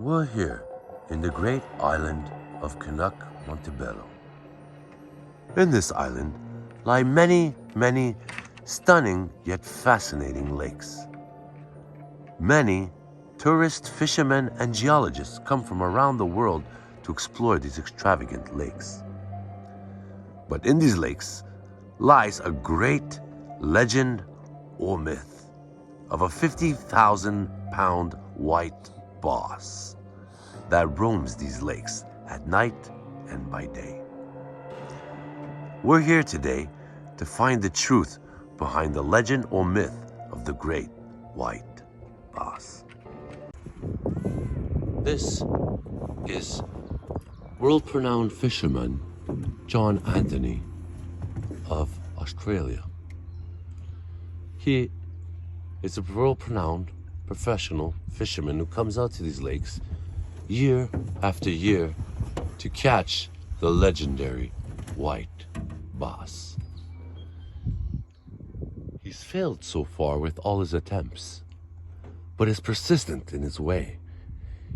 We're here in the great island of Canuck, Montebello. In this island lie many, many stunning yet fascinating lakes. Many tourists, fishermen, and geologists come from around the world to explore these extravagant lakes. But in these lakes lies a great legend or myth of a 50,000-pound white boss that roams these lakes at night and by day. We're here today to find the truth behind the legend or myth of the great white boss. This is world-renowned fisherman John Anthony of Australia. He is a world-renowned professional fisherman who comes out to these lakes year after year to catch the legendary white bass. He's failed so far with all his attempts, but is persistent in his way.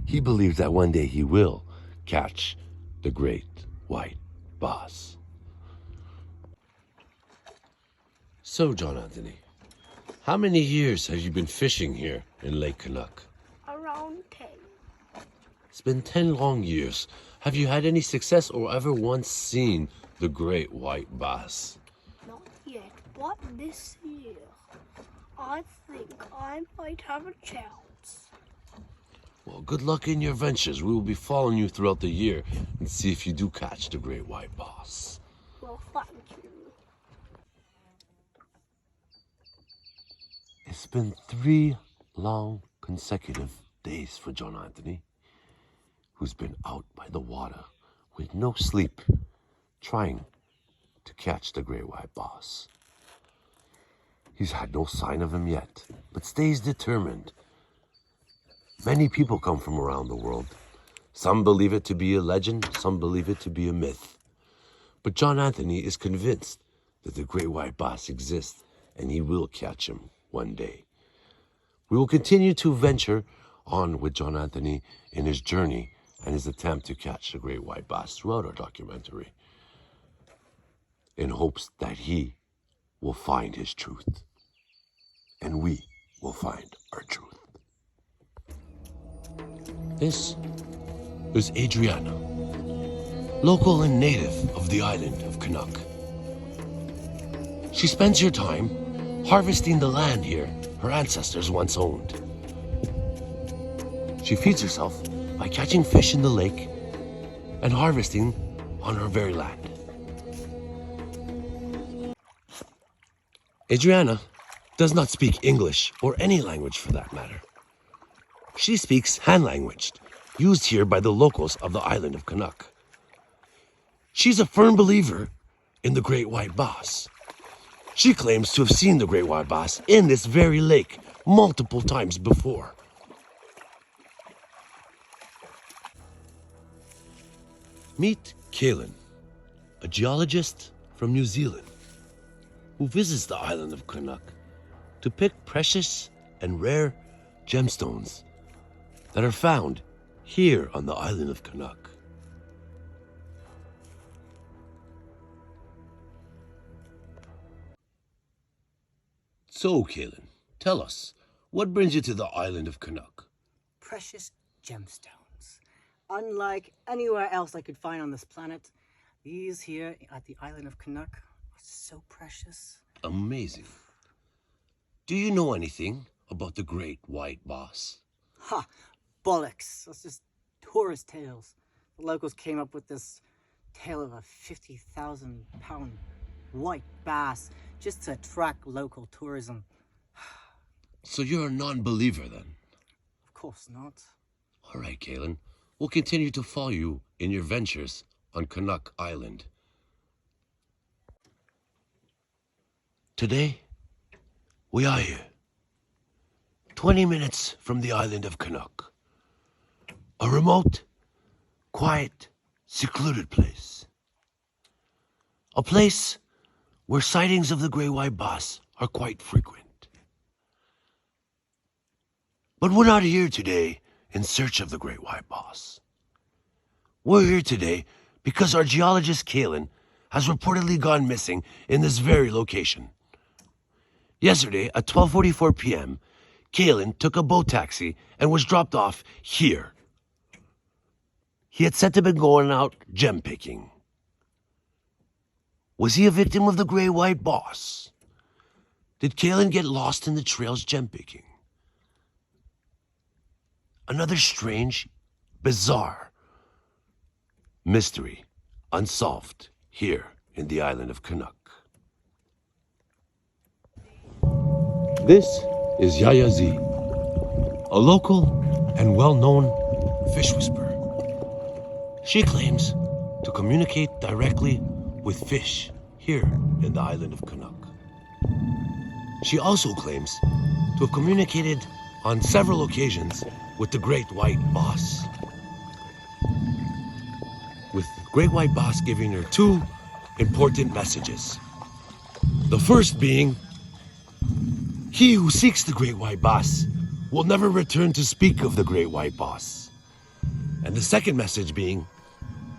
He believes that one day he will catch the great white bass. So, John Anthony, how many years have you been fishing here in Lake Canuck? Around 10. It's been 10 long years. Have you had any success or ever once seen the great white bass? Not yet, but this year, I think I might have a chance. Well, good luck in your ventures. We will be following you throughout the year and see if you do catch the great white bass. Well, thank you. It's been 3 long consecutive days for John Anthony, who's been out by the water with no sleep, trying to catch the great white bass. He's had no sign of him yet, but stays determined. Many people come from around the world. Some believe it to be a legend, some believe it to be a myth. But John Anthony is convinced that the great white bass exists and he will catch him one day. We will continue to venture on with John Anthony in his journey and his attempt to catch the great white bass throughout our documentary, in hopes that he will find his truth and we will find our truth. This is Adriana, local and native of the island of Canuck. She spends her time harvesting the land here her ancestors once owned. She feeds herself by catching fish in the lake and harvesting on her very land. Adriana does not speak English or any language for that matter. She speaks hand language, used here by the locals of the island of Canuck. She's a firm believer in the great white bass. She claims to have seen the great white bass in this very lake multiple times before. Meet Kaylin, a geologist from New Zealand who visits the island of Canuck to pick precious and rare gemstones that are found here on the island of Canuck. So, Kaylin, tell us, what brings you to the island of Canuck? Precious gemstones. Unlike anywhere else I could find on this planet, these here at the island of Canuck are so precious. Amazing. Do you know anything about the great white bass? Ha! Bollocks. That's just tourist tales. The locals came up with this tale of a 50,000-pound white bass just to attract local tourism. So you're a non-believer then? Of course not. All right, Kaylin. We'll continue to follow you in your ventures on Canuck Island. Today, we are here, 20 minutes from the island of Canuck. A remote, quiet, secluded place. A place where sightings of the great white bass are quite frequent. But we're not here today in search of the Great White Boss. We're here today because our geologist Kalen has reportedly gone missing in this very location. Yesterday at 12:44 p.m., Kalen took a boat taxi and was dropped off here. He had said to be going out gem picking. Was he a victim of the Great White Boss? Did Kalen get lost in the trails gem picking? Another strange, bizarre mystery unsolved here in the island of Canuck. This is Yaya Z, a local and well-known fish whisperer. She claims to communicate directly with fish here in the island of Canuck. She also claims to have communicated on several occasions with the Great White Boss. With the Great White Boss giving her two important messages. The first being, he who seeks the Great White Boss will never return to speak of the Great White Boss. And the second message being,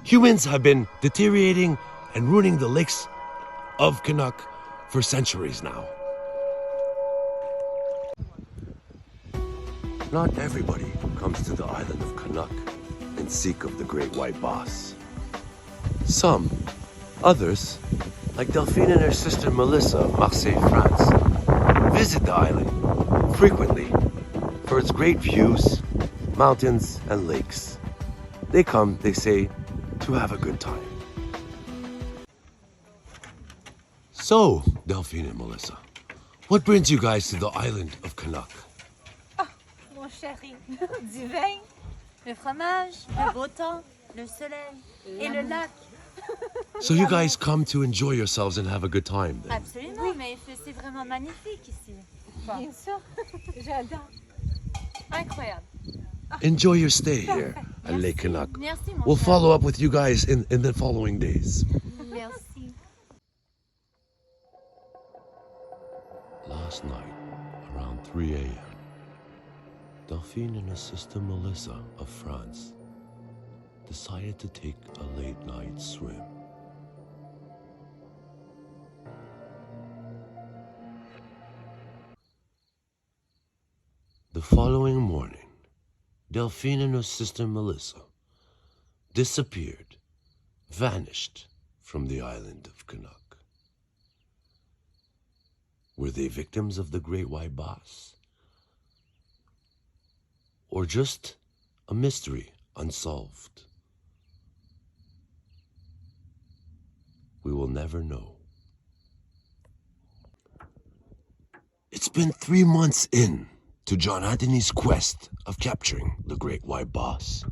humans have been deteriorating and ruining the lakes of Canuck for centuries now. Not everybody comes to the island of Canuck in seek of the Great White Boss. Some, others, like Delphine and her sister Melissa of Marseille, France, visit the island frequently for its great views, mountains, and lakes. They come, they say, to have a good time. So, Delphine and Melissa, what brings you guys to the island of Canuck? Mon chéri, du vin, le fromage, le beau temps, le soleil et le lac. So you guys come to enjoy yourselves and have a good time then? Absolument, mais c'est vraiment magnifique ici. Bien sûr, j'adore. Incroyable. Enjoy your stay here at Lake Canuck. Merci, mon We'll cher. follow up with you guys in the following days. Merci. Last night, around 3 a.m., Delphine and her sister Melissa of France decided to take a late night swim. The following morning, Delphine and her sister Melissa disappeared, vanished from the island of Canuck. Were they victims of the Great White Boss? Or just a mystery unsolved? We will never know. It's been 3 months in to John Anthony's quest of capturing the Great White Boss.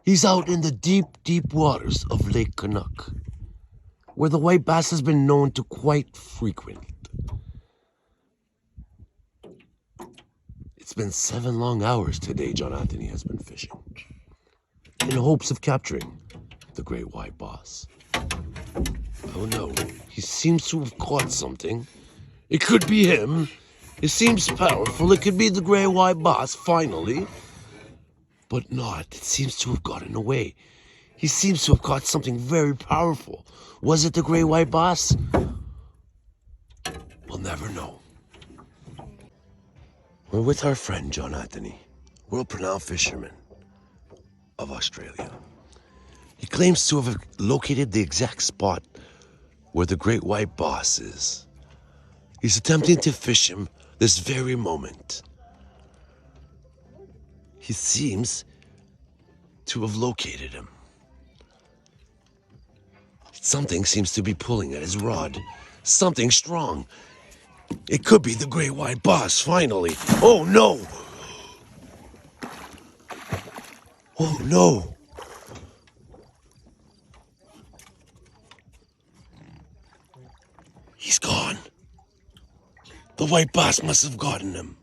He's out in the deep, deep waters of Lake Canuck, where the white bass has been known to quite frequent. It's been 7 long hours today John Anthony has been fishing, in hopes of capturing the Great White Boss. Oh no, he seems to have caught something. It could be him. It seems powerful. It could be the Great White Boss, finally. But not. It seems to have gotten away. He seems to have caught something very powerful. Was it the Great White Boss? We'll never know. We're with our friend John Anthony, world-renowned fisherman of Australia. He claims to have located the exact spot where the Great White Boss is. He's attempting to fish him this very moment. He seems to have located him. Something seems to be pulling at his rod. Something strong. It could be the Great White Boss, finally. Oh no! Oh no! He's gone. The White Boss must have gotten him.